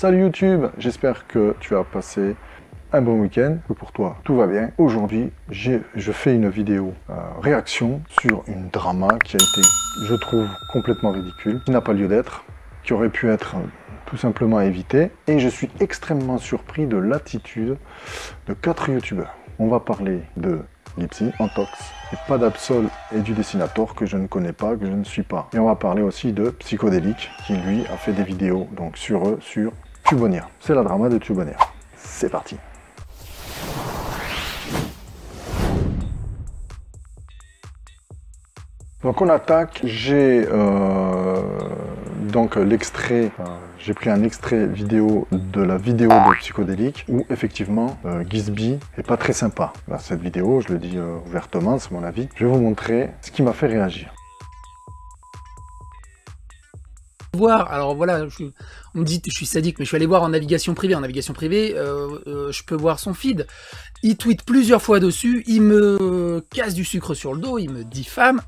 Salut YouTube, j'espère que tu as passé un bon week-end, que pour toi tout va bien. Aujourd'hui, je fais une vidéo réaction sur une drama qui a été, je trouve, complètement ridicule, qui n'a pas lieu d'être, qui aurait pu être tout simplement évitée. Et je suis extrêmement surpris de l'attitude de 4 youtubeurs. On va parler de Lipsy, Antox, et pas d'Absol et du Dessinator que je ne connais pas, que je ne suis pas. Et on va parler aussi de Psychodélique qui lui a fait des vidéos donc sur eux, sur Tubonia. C'est la drama de Tubonia. C'est parti. Donc on attaque, j'ai donc l'extrait, j'ai pris un extrait vidéo de la vidéo de Psychodélique où effectivement Gizby est pas très sympa. Dans cette vidéo, je le dis ouvertement, c'est mon avis, je vais vous montrer ce qui m'a fait réagir. Alors voilà, on me dit que je suis sadique, mais je suis allé voir en navigation privée. En navigation privée, je peux voir son feed. Il tweet plusieurs fois dessus, il me casse du sucre sur le dos, il me diffame,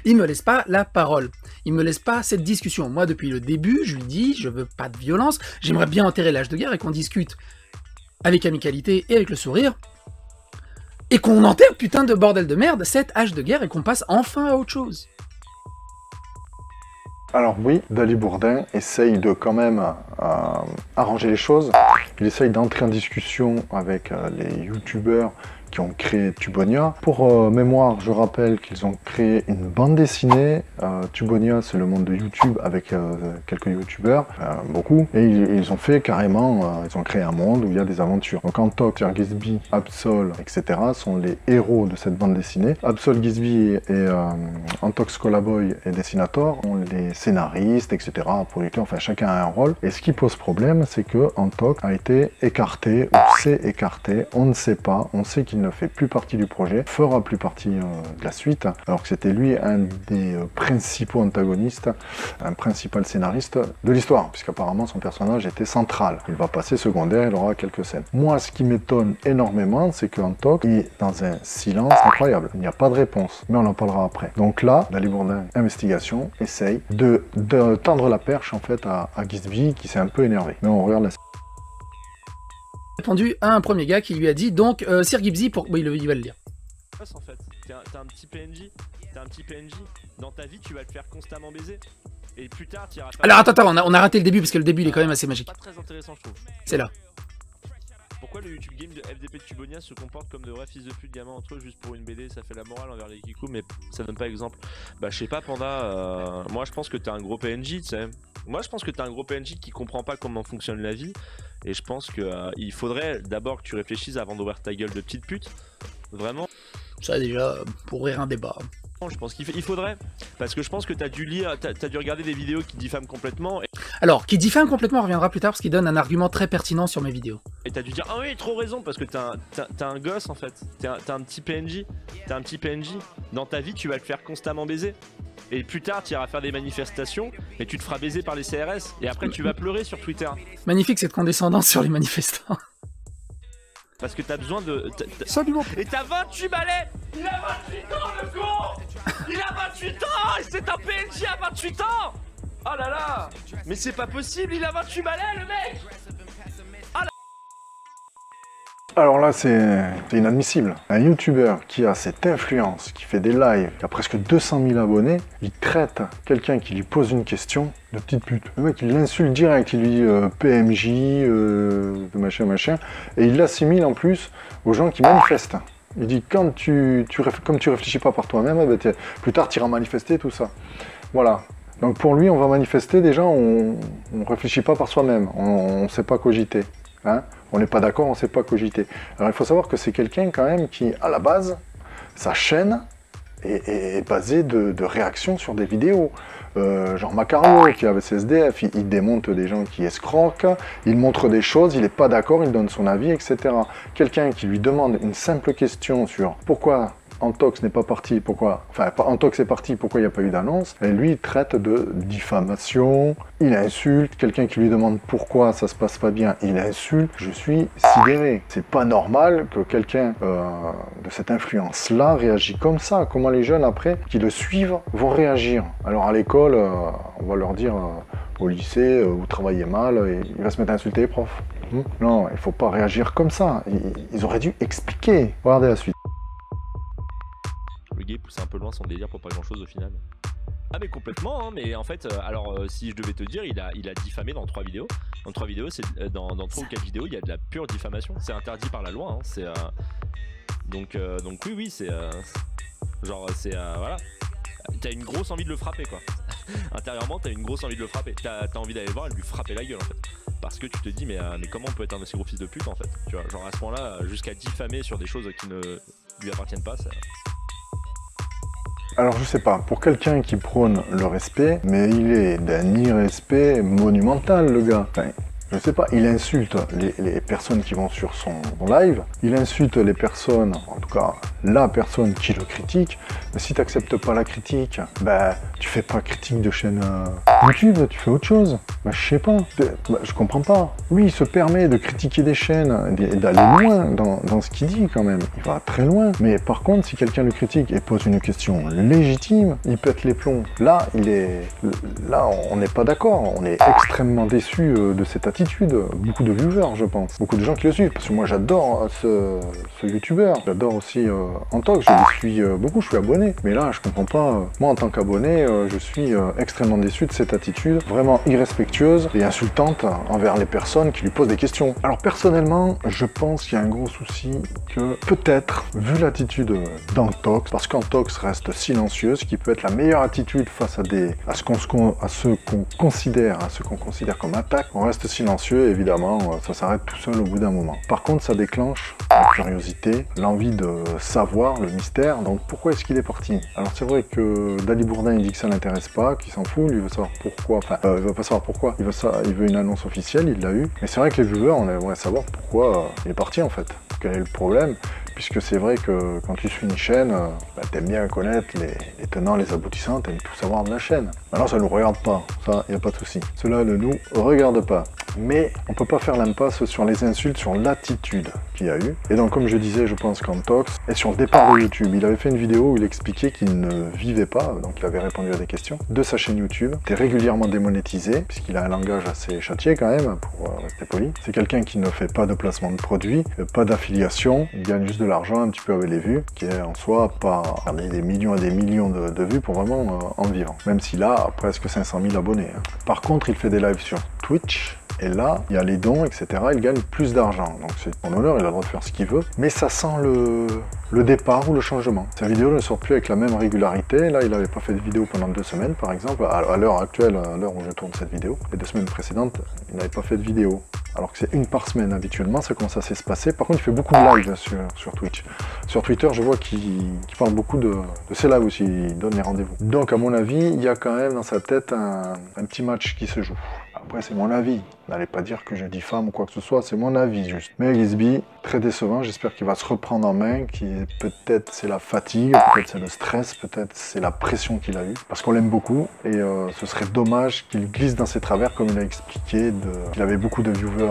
il me laisse pas la parole. Il me laisse pas cette discussion. Moi, depuis le début, je lui dis, je veux pas de violence, j'aimerais bien enterrer l'âge de guerre et qu'on discute avec amicalité et avec le sourire. Et qu'on enterre, putain de bordel de merde, cet âge de guerre et qu'on passe enfin à autre chose. Alors oui, Dali Bourdin essaye de quand même arranger les choses. Il essaye d'entrer en discussion avec les youtubeurs qui ont créé Tubonia. Pour mémoire, je rappelle qu'ils ont créé une bande dessinée. Tubonia, c'est le monde de YouTube avec quelques youtubeurs, beaucoup. Et ils ont fait carrément, ils ont créé un monde où il y a des aventures. Donc Antox, Gizby, Absol, etc. sont les héros de cette bande dessinée. Absol, Gizby et Antox, Colaboy et Dessinator sont les scénaristes, etc. producteurs, enfin chacun a un rôle. Et ce qui pose problème, c'est que Antox a été écarté, ou s'est écarté, on ne sait pas, on sait qu'il ne fait plus partie du projet, fera plus partie de la suite, alors que c'était lui un des principaux antagonistes, un principal scénariste de l'histoire, puisqu'apparemment son personnage était central. Il va passer secondaire, il aura quelques scènes. Moi, ce qui m'étonne énormément, c'est que Antox est dans un silence incroyable. Il n'y a pas de réponse, mais on en parlera après. Donc là, Dali Bourdin Investigation essaye de tendre la perche en fait à Gizby qui s'est un peu énervé. Mais on regarde la Répondu à un premier gars qui lui a dit donc Sir Gizby pour oui, il va le lire. En fait, t'es un petit PNJ, dans ta vie tu vas le faire constamment baiser. Et plus tard tu iras faire... Alors attends, on a raté le début parce que le début il est quand même assez magique. Pas très intéressant je trouve. C'est là. Pourquoi le YouTube game de FDP de Tubonia se comporte comme de vrais fils de pute gamins entre eux juste pour une BD, ça fait la morale envers les Kikou mais ça donne pas exemple. Bah je sais pas Panda, moi je pense que t'es un gros PNJ tu sais. Moi je pense que t'es un gros PNJ qui comprend pas comment fonctionne la vie. Et je pense que il faudrait d'abord que tu réfléchisses avant d'ouvrir ta gueule de petite pute. Vraiment. Ça déjà, pour ouvrir un débat. Je pense qu'il faudrait. Parce que je pense que t'as dû lire, t'as dû regarder des vidéos qui diffament complètement. Alors, qui diffame complètement, on reviendra plus tard parce qu'il donne un argument très pertinent sur mes vidéos. Et t'as dû dire, ah oui, trop raison, parce que t'as un gosse en fait. T'es un petit PNJ. T'es un petit PNJ. Dans ta vie, tu vas le faire constamment baiser. Et plus tard, tu iras faire des manifestations, et tu te feras baiser par les CRS. Et après, tu vas pleurer sur Twitter. Magnifique cette condescendance sur les manifestants. Parce que t'as besoin de... Salut mon... Et t'as 28 balais. Il a 28 ans, le con. Il a 28 ans. C'est un PNJ à 28 ans. Oh là là. Mais c'est pas possible, il a 28 balais, le mec. Alors là, c'est inadmissible. Un youtubeur qui a cette influence, qui fait des lives, qui a presque 200 000 abonnés, il traite quelqu'un qui lui pose une question de petite pute. Le mec, il l'insulte direct, il lui dit PMJ, machin, et il l'assimile en plus aux gens qui manifestent. Il dit, comme tu réfléchis pas par toi-même, bah, plus tard, tu iras manifester, tout ça. Voilà. Donc pour lui, on va manifester, déjà, on réfléchit pas par soi-même, on sait pas cogiter. Hein, on n'est pas d'accord, on ne sait pas cogiter. Alors il faut savoir que c'est quelqu'un quand même qui, à la base, sa chaîne est basée de réactions sur des vidéos. Genre Macario qui est avec CSDF, il démonte des gens qui escroquent, il montre des choses, il n'est pas d'accord, il donne son avis, etc. Quelqu'un qui lui demande une simple question sur pourquoi Antox n'est pas parti, pourquoi... Enfin, Antox est parti, pourquoi il n'y a pas eu d'annonce? Et lui, il traite de diffamation, il insulte, quelqu'un qui lui demande pourquoi ça se passe pas bien, il insulte. Je suis sidéré. C'est pas normal que quelqu'un de cette influence-là réagit comme ça. Comment les jeunes, après, qui le suivent, vont réagir? Alors, à l'école, on va leur dire... au lycée ou travailler mal, et il va se mettre à insulter les profs. Non, il faut pas réagir comme ça. Ils auraient dû expliquer. Regardez la suite. Le gars poussait un peu loin son délire pour pas grand chose au final. Ah mais complètement, hein, mais en fait, si je devais te dire, il a diffamé dans 3 vidéos. Dans 3 vidéos, dans 3 ou 4 vidéos, il y a de la pure diffamation. C'est interdit par la loi. Hein, donc oui, c'est voilà. T'as une grosse envie de le frapper quoi. Intérieurement, t'as une grosse envie de le frapper. T'as envie d'aller le voir et de lui frapper la gueule en fait. Parce que tu te dis mais comment on peut être un aussi gros fils de pute en fait. Tu vois, genre à ce point-là, jusqu'à diffamer sur des choses qui ne lui appartiennent pas. Ça... Alors je sais pas, pour quelqu'un qui prône le respect, mais il est d'un irrespect monumental le gars. Enfin, je sais pas, il insulte les personnes qui vont sur son live, il insulte les personnes, en tout cas la personne qui le critique, mais si tu n'acceptes pas la critique, bah tu fais pas critique de chaîne YouTube, tu fais autre chose. Bah je sais pas, je comprends pas. Oui, il se permet de critiquer des chaînes et d'aller loin dans ce qu'il dit quand même, il va très loin. Mais par contre, si quelqu'un le critique et pose une question légitime, il pète les plombs. Là, on n'est pas d'accord, on est extrêmement déçu de cette attitude. Beaucoup de viewers, je pense. Beaucoup de gens qui le suivent, parce que moi j'adore ce youtubeur. J'adore aussi Antox, je le suis beaucoup, je suis abonné. Mais là, je comprends pas. Moi, en tant qu'abonné, je suis extrêmement déçu de cette attitude, vraiment irrespectueuse et insultante envers les personnes qui lui posent des questions. Alors personnellement, je pense qu'il y a un gros souci que peut-être, vu l'attitude d'Antox, parce qu'Antox reste silencieux, ce qui peut être la meilleure attitude face à ce qu'on considère comme attaque, on reste silencieux, évidemment, ça s'arrête tout seul au bout d'un moment. Par contre, ça déclenche la curiosité, l'envie de savoir, le mystère, donc pourquoi est-ce qu'il est parti? Alors c'est vrai que Dali Bourdin, il dit que ça l'intéresse pas, qu'il s'en fout, lui, il veut savoir pourquoi, enfin, il veut pas savoir pourquoi, il veut une annonce officielle, il l'a eu, mais c'est vrai que les viewers, on aimerait savoir pourquoi il est parti en fait, quel est le problème, puisque c'est vrai que quand tu suis une chaîne, t'aimes bien connaître les tenants, les aboutissants, t'aimes tout savoir de la chaîne. Maintenant, ça ne nous regarde pas, ça, il n'y a pas de souci. Cela ne nous regarde pas. Mais on ne peut pas faire l'impasse sur les insultes, sur l'attitude qu'il y a eu. Et donc, comme je disais, je pense qu'Antox est sur le départ de YouTube. Il avait fait une vidéo où il expliquait qu'il ne vivait pas, donc il avait répondu à des questions, de sa chaîne YouTube. Il était régulièrement démonétisé, puisqu'il a un langage assez châtié quand même, pour rester poli. C'est quelqu'un qui ne fait pas de placement de produits, pas d'affiliation, il gagne juste de l'argent un petit peu avec les vues, qui est en soi pas des millions et des millions de vues pour vraiment en vivre, même s'il a presque 500 000 abonnés. Hein. Par contre, il fait des lives sur Twitch, et là, il y a les dons, etc. Il gagne plus d'argent. Donc c'est son honneur, il a le droit de faire ce qu'il veut. Mais ça sent le départ ou le changement. Sa vidéo ne sort plus avec la même régularité. Là, il n'avait pas fait de vidéo pendant 2 semaines, par exemple. À l'heure actuelle, à l'heure où je tourne cette vidéo, les 2 semaines précédentes, il n'avait pas fait de vidéo. Alors que c'est une par semaine habituellement, ça commence à s'espacer. Par contre, il fait beaucoup de lives sur Twitch. Sur Twitter, je vois qu'il parle beaucoup de ses lives aussi, il donne les rendez-vous. Donc, à mon avis, il y a quand même dans sa tête un petit match qui se joue. Après, c'est mon avis. N'allez pas dire que je diffame ou quoi que ce soit, c'est mon avis juste. Mais Gizby, très décevant, j'espère qu'il va se reprendre en main, peut-être c'est la fatigue, peut-être c'est le stress, peut-être c'est la pression qu'il a eue, parce qu'on l'aime beaucoup, et ce serait dommage qu'il glisse dans ses travers, comme il a expliqué, qu'il avait beaucoup de viewers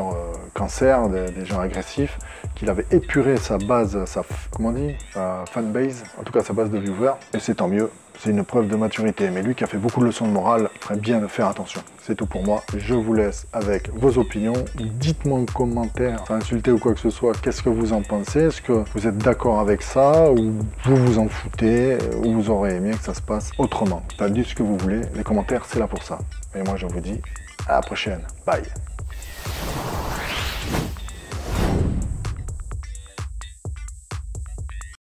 cancer, des gens agressifs, qu'il avait épuré sa base, sa fanbase, en tout cas sa base de viewers, et c'est tant mieux. C'est une preuve de maturité, mais lui qui a fait beaucoup de leçons de morale, il ferait bien de faire attention. C'est tout pour moi, je vous laisse avec vos opinions, dites-moi en commentaire, sans insulter ou quoi que ce soit, qu'est-ce que vous en pensez, est-ce que vous êtes d'accord avec ça, ou vous vous en foutez, ou vous aurez aimé que ça se passe autrement. Dites ce que vous voulez, les commentaires c'est là pour ça. Et moi je vous dis à la prochaine, bye.